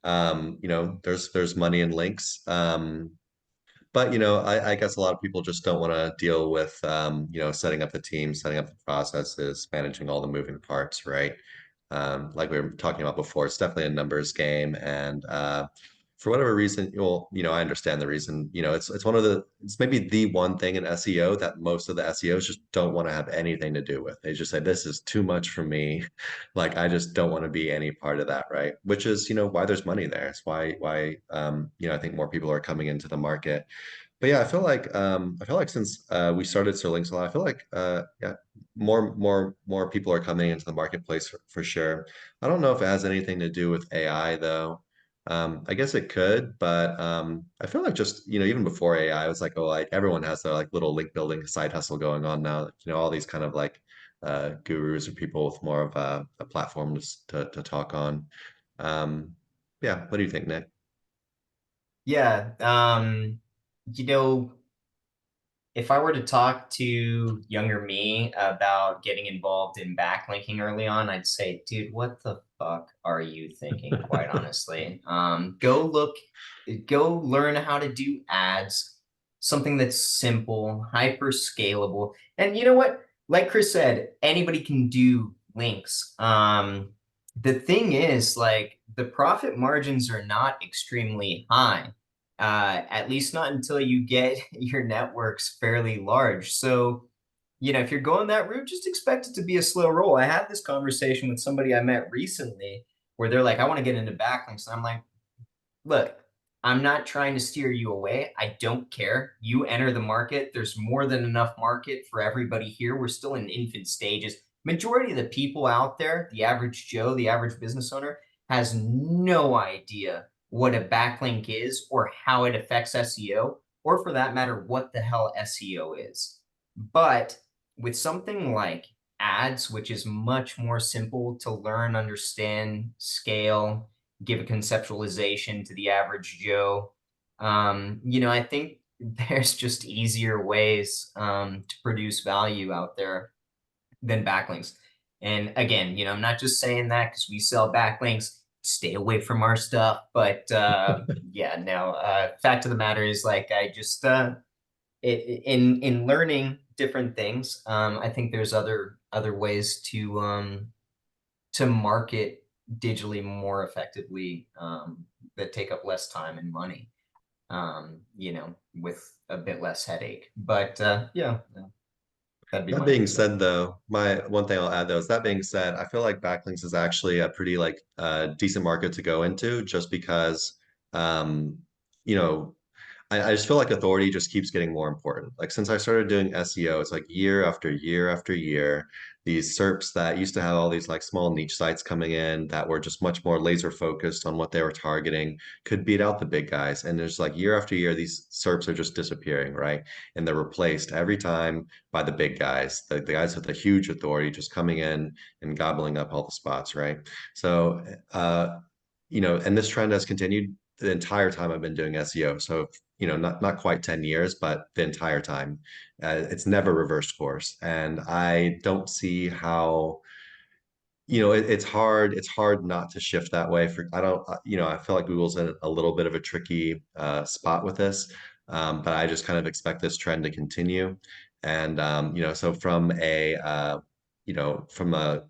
There's money in links. But I guess a lot of people just don't want to deal with setting up the team, setting up the processes, managing all the moving parts, right? Like we were talking about before, it's definitely a numbers game, and for whatever reason, I understand the reason. It's maybe the one thing in SEO that most of the SEOs just don't want to have anything to do with. They just say this is too much for me, like I just don't want to be any part of that, right? Which is why there's money there. It's why I think more people are coming into the market. But yeah, I feel like since we started Sir Links a lot, I feel like yeah, more people are coming into the marketplace for sure. I don't know if it has anything to do with AI though. I guess it could, but I feel like just even before AI, it was like, oh, like everyone has their like little link building side hustle going on now. All these kind of like gurus or people with more of a platform to talk on. Um, yeah, what do you think, Nick? Yeah, you know, if I were to talk to younger me about getting involved in backlinking early on, I'd say, dude, what the fuck are you thinking, quite honestly? Go learn how to do ads, something that's simple, hyper scalable. And you know what? Like Chris said, anybody can do links. The thing is, like, the profit margins are not extremely high, at least not until you get your networks fairly large. So, if you're going that route, just expect it to be a slow roll. I had this conversation with somebody I met recently where they're like, I want to get into backlinks. And I'm like, look, I'm not trying to steer you away. I don't care. You enter the market. There's more than enough market for everybody here. We're still in infant stages. Majority of the people out there, the average Joe, the average business owner, has no idea what a backlink is or how it affects SEO, or for that matter, what the hell SEO is. But with something like ads, which is much more simple to learn, understand, scale, give a conceptualization to the average Joe. I think there's just easier ways to produce value out there than backlinks. And again, I'm not just saying that because we sell backlinks. Stay away from our stuff. But yeah, no. Fact of the matter is, like, I just in learning different things, I think there's other ways to market digitally more effectively, that take up less time and money, with a bit less headache. But yeah, that'd be That my being 2 cents. said, though, my one thing I'll add though is that being said, I feel like backlinks is actually a pretty like decent market to go into just because um, you know, I just feel like authority just keeps getting more important. Like since I started doing SEO, it's like year after year after year, these SERPs that used to have all these like small niche sites coming in that were just much more laser focused on what they were targeting could beat out the big guys. And there's like year after year, these SERPs are just disappearing, right? And they're replaced every time by the big guys, the guys with the huge authority just coming in and gobbling up all the spots, right? So, and this trend has continued the entire time I've been doing SEO. So, not quite 10 years, but the entire time. It's never reversed course. And I don't see how, it's hard not to shift that way for, I don't, I feel like Google's in a little bit of a tricky spot with this. But I just kind of expect this trend to continue. And, so from a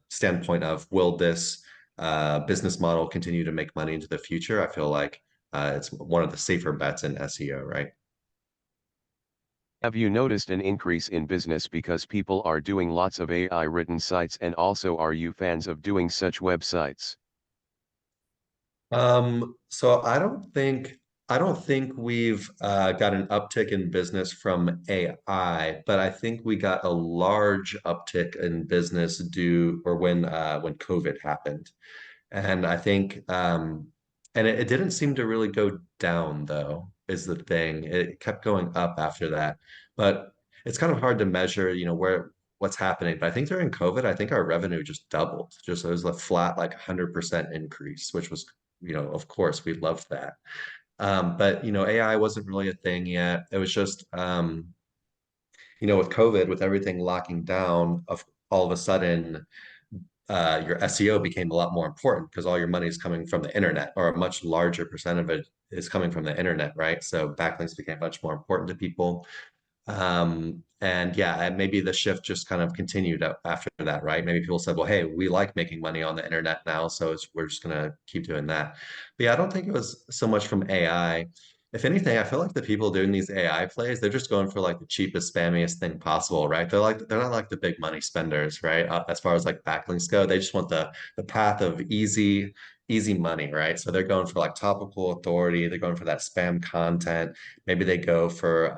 standpoint of will this business model continue to make money into the future? I feel like it's one of the safer bets in SEO, right? Have you noticed an increase in business because people are doing lots of AI written sites, and also are you fans of doing such websites? So I don't think we've got an uptick in business from AI, but I think we got a large uptick in business due or when COVID happened. And I think and it didn't seem to really go down though, is the thing. It kept going up after that. But it's kind of hard to measure, what's happening. But I think during COVID, I think our revenue just doubled. Just it was a flat like 100% increase, which was, of course we loved that. But AI wasn't really a thing yet. It was just with COVID, with everything locking down, of all of a sudden your SEO became a lot more important because all your money is coming from the internet, or a much larger percent of it is coming from the internet, right? So backlinks became much more important to people. And yeah, and maybe the shift just kind of continued after that, right? Maybe people said, well, hey, we like making money on the internet now, so we're just gonna keep doing that. But yeah, I don't think it was so much from AI. If anything, I feel like the people doing these AI plays, they're just going for like the cheapest, spammiest thing possible, right? They're not like the big money spenders, right? As far as like backlinks go, they just want the path of easy money, right? So they're going for like topical authority, they're going for that spam content. Maybe they go for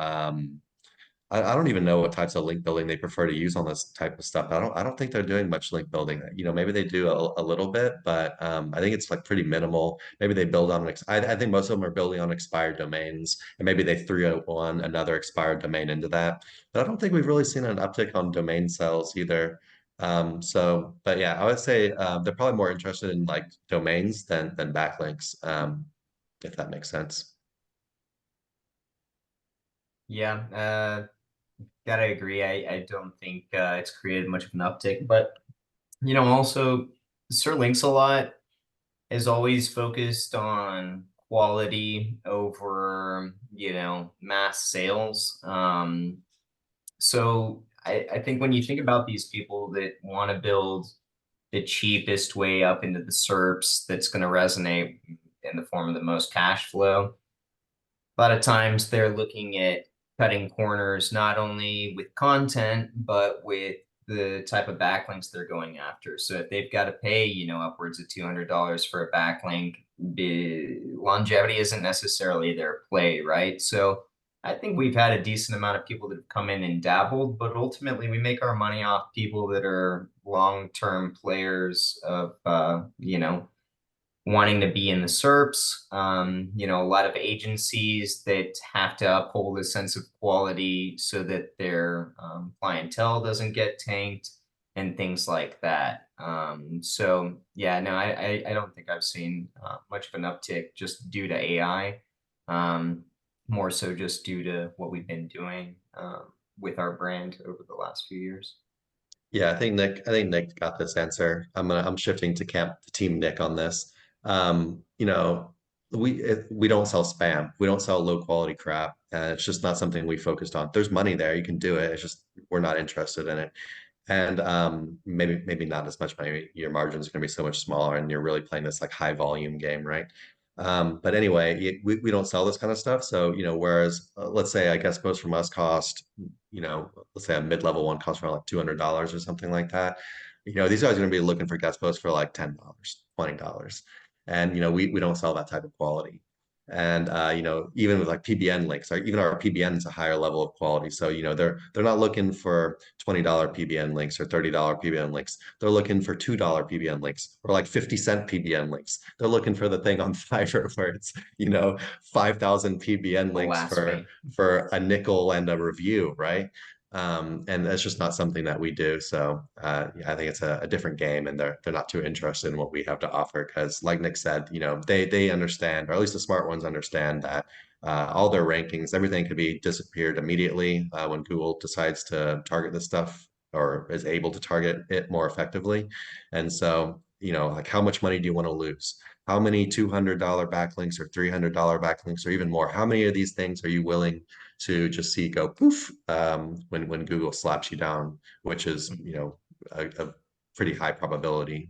I don't even know what types of link building they prefer to use on this type of stuff. I don't think they're doing much link building. Maybe they do a little bit, but I think it's like pretty minimal. Maybe they build on I think most of them are building on expired domains, and maybe they threw on another expired domain into that. But I don't think we've really seen an uptick on domain sales either. But yeah, I would say they're probably more interested in like domains than backlinks, if that makes sense. Yeah, gotta agree. I don't think it's created much of an uptick, but also Sir Links-a-Lot is always focused on quality over, mass sales. So I think when you think about these people that want to build the cheapest way up into the SERPs that's going to resonate in the form of the most cash flow, a lot of times they're looking at cutting corners not only with content but with the type of backlinks they're going after. So if they've got to pay upwards of $200 for a backlink, the longevity isn't necessarily their play, right? So I think we've had a decent amount of people that have come in and dabbled, but ultimately we make our money off people that are long-term players of wanting to be in the SERPs. A lot of agencies that have to uphold a sense of quality so that their clientele doesn't get tanked and things like that. So yeah, no, I don't think I've seen much of an uptick just due to AI. More so just due to what we've been doing with our brand over the last few years. Yeah, I think Nick got this answer. I'm shifting to team Nick on this. Um, you know, we don't sell spam. We don't sell low quality crap. It's just not something we focused on. There's money there. You can do it. It's just we're not interested in it. And maybe not as much money. Your margins are going to be so much smaller, and you're really playing this like high volume game, right? But anyway, we don't sell this kind of stuff. So, whereas let's say I guess most from us cost, let's say a mid-level one costs around like $200 or something like that. These guys are going to be looking for guest posts for like $10, $20. And, we don't sell that type of quality. And even with like PBN links, or even our PBN is a higher level of quality. So, they're not looking for $20 PBN links or $30 PBN links. They're looking for $2 PBN links or like 50-cent PBN links. They're looking for the thing on Fiverr where it's, 5,000 PBN links Blasphemy. for a nickel and a review, right? And that's just not something that we do. So I think it's a different game, and they're not too interested in what we have to offer because, like Nick said, they understand, or at least the smart ones understand that all their rankings, everything could be disappeared immediately when Google decides to target this stuff or is able to target it more effectively. And so, like how much money do you want to lose? How many $200 backlinks or $300 backlinks or even more? How many of these things are you willing to just see go poof when Google slaps you down, which is, a pretty high probability.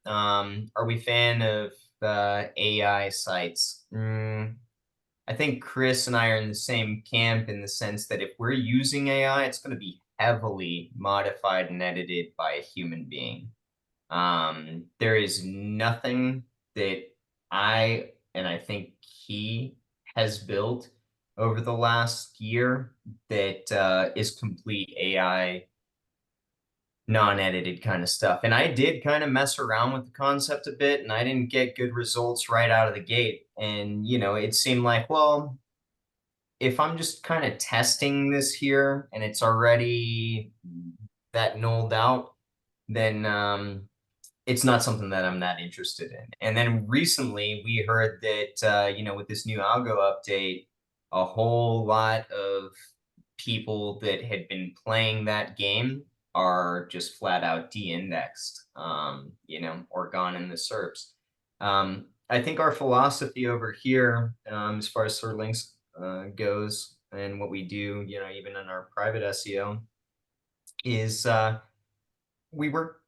Are we fan of AI sites? I think Chris and I are in the same camp in the sense that if we're using AI, it's going to be heavily modified and edited by a human being. There is nothing that I think he has built over the last year that is complete AI non-edited kind of stuff. And I did kind of mess around with the concept a bit, and I didn't get good results right out of the gate. And, it seemed like, well, if I'm just kind of testing this here and it's already that nulled out, then it's not something that I'm that interested in. And then recently we heard that, with this new algo update, a whole lot of people that had been playing that game are just flat out de-indexed, or gone in the SERPs. I think our philosophy over here, as far as sort of links goes and what we do, even in our private SEO, is we work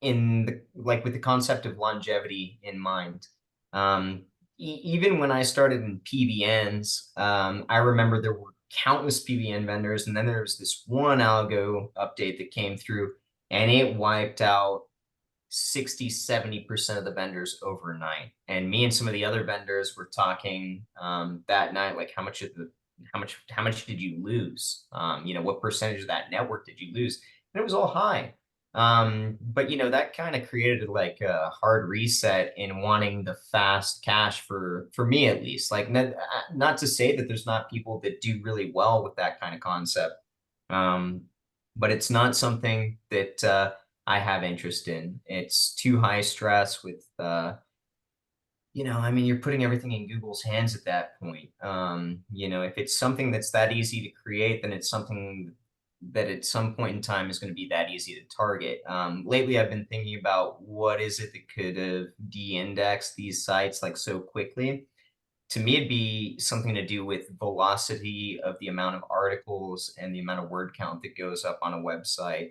with the concept of longevity in mind. Even when I started in PBNs, I remember there were countless PBN vendors, and then there was this one algo update that came through, and it wiped out 60-70% of the vendors overnight. And me and some of the other vendors were talking that night, like how much did you lose? What percentage of that network did you lose? And it was all high. But that kind of created like a hard reset in wanting the fast cash for me at least. Like not to say that there's not people that do really well with that kind of concept. But it's not something that I have interest in. It's too high stress with you're putting everything in Google's hands at that point. If it's something that's that easy to create, then it's something that at some point in time is going to be that easy to target. Lately, I've been thinking about what is it that could have de-indexed these sites like so quickly. To me, it'd be something to do with velocity of the amount of articles and the amount of word count that goes up on a website.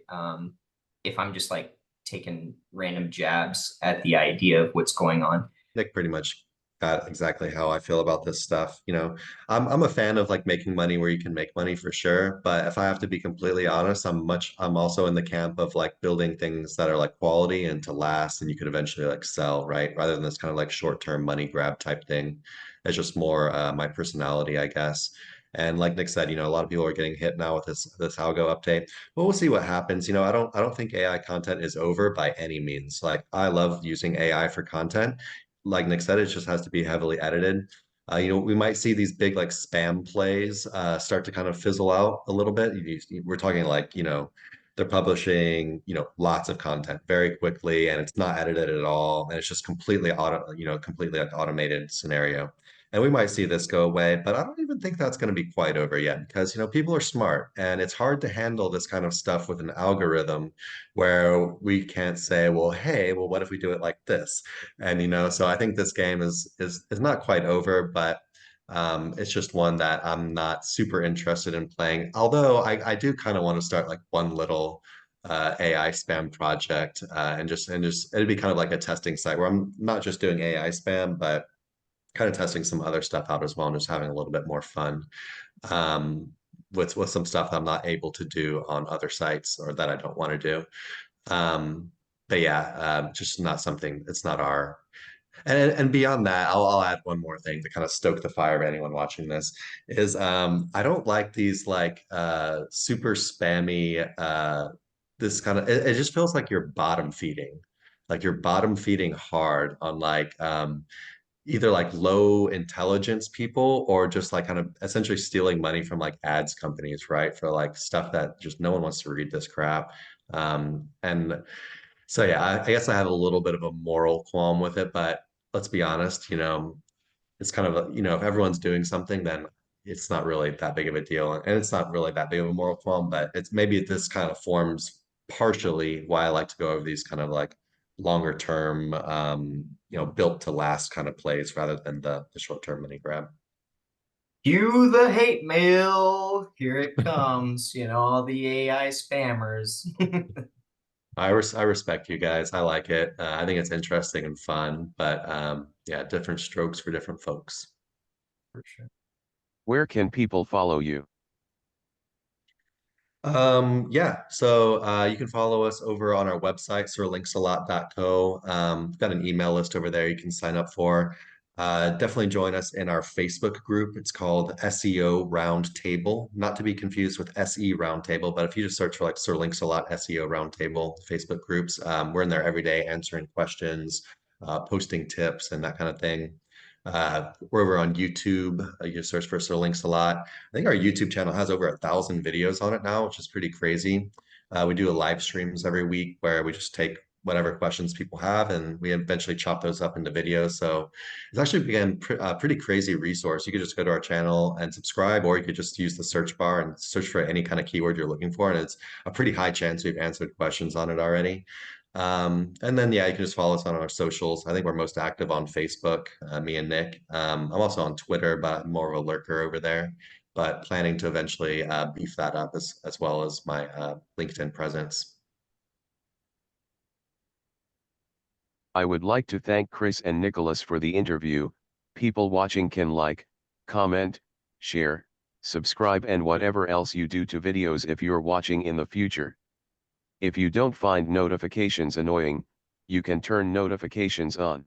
If I'm just like taking random jabs at the idea of what's going on. Nick pretty much got exactly how I feel about this stuff. I'm a fan of like making money where you can make money for sure. But if I have to be completely honest, I'm also in the camp of like building things that are like quality and to last and you could eventually like sell, right? Rather than this kind of like short-term money grab type thing. It's just more my personality, I guess. And like Nick said, a lot of people are getting hit now with this algo update. But we'll see what happens. I don't think AI content is over by any means. Like I love using AI for content. Like Nick said, it just has to be heavily edited. We might see these big like spam plays start to kind of fizzle out a little bit. We're talking like, they're publishing, lots of content very quickly and it's not edited at all. And it's just completely like automated scenario. And we might see this go away, but I don't even think that's going to be quite over yet because, people are smart and it's hard to handle this kind of stuff with an algorithm where we can't say, well, hey, well, what if we do it like this? And so I think this game is not quite over, but it's just one that I'm not super interested in playing. Although I do kind of want to start like one little AI spam project, and just it'd be kind of like a testing site where I'm not just doing AI spam, but kind of testing some other stuff out as well, and just having a little bit more fun um, with some stuff that I'm not able to do on other sites or that I don't want to do. Um, but yeah, just not something. It's not our. And beyond that, I'll add one more thing to kind of stoke the fire of anyone watching this is I don't like these like super spammy this kind of it just feels like you're bottom feeding. Like you're bottom feeding hard on like either like low intelligence people or just like kind of essentially stealing money from like ads companies, right? For like stuff that just no one wants to read this crap. And so yeah, I guess I have a little bit of a moral qualm with it, but let's be honest, it's kind of if everyone's doing something, then it's not really that big of a deal, and it's not really that big of a moral qualm. But it's maybe this kind of forms partially why I like to go over these kind of like longer term, built to last kind of plays rather than the short term money grab. Cue the hate mail. Here it comes. All the AI spammers. I respect you guys. I like it. I think it's interesting and fun, but yeah, different strokes for different folks. For sure. Where can people follow you? Yeah, so you can follow us over on our website, sirlinksalot.co. We've got an email list over there you can sign up for. Definitely join us in our Facebook group. It's called SEO Roundtable, not to be confused with SE Roundtable, but if you just search for like Sir Links a Lot SEO Roundtable Facebook groups, we're in there every day answering questions, posting tips, and that kind of thing. We're over on YouTube. You just search for Sir Links a Lot. I think our YouTube channel has over 1,000 videos on it now, which is pretty crazy. We do a live streams every week where we just take whatever questions people have and we eventually chop those up into videos. So it's actually been a pretty crazy resource. You could just go to our channel and subscribe, or you could just use the search bar and search for any kind of keyword you're looking for. And it's a pretty high chance we've answered questions on it already. And then, yeah, you can just follow us on our socials. I think we're most active on Facebook, me and Nick. I'm also on Twitter, but I'm more of a lurker over there, but planning to eventually beef that up as well as my LinkedIn presence. I would like to thank Chris and Nicholas for the interview. People watching can like, comment, share, subscribe and whatever else you do to videos if you're watching in the future. If you don't find notifications annoying, you can turn notifications on.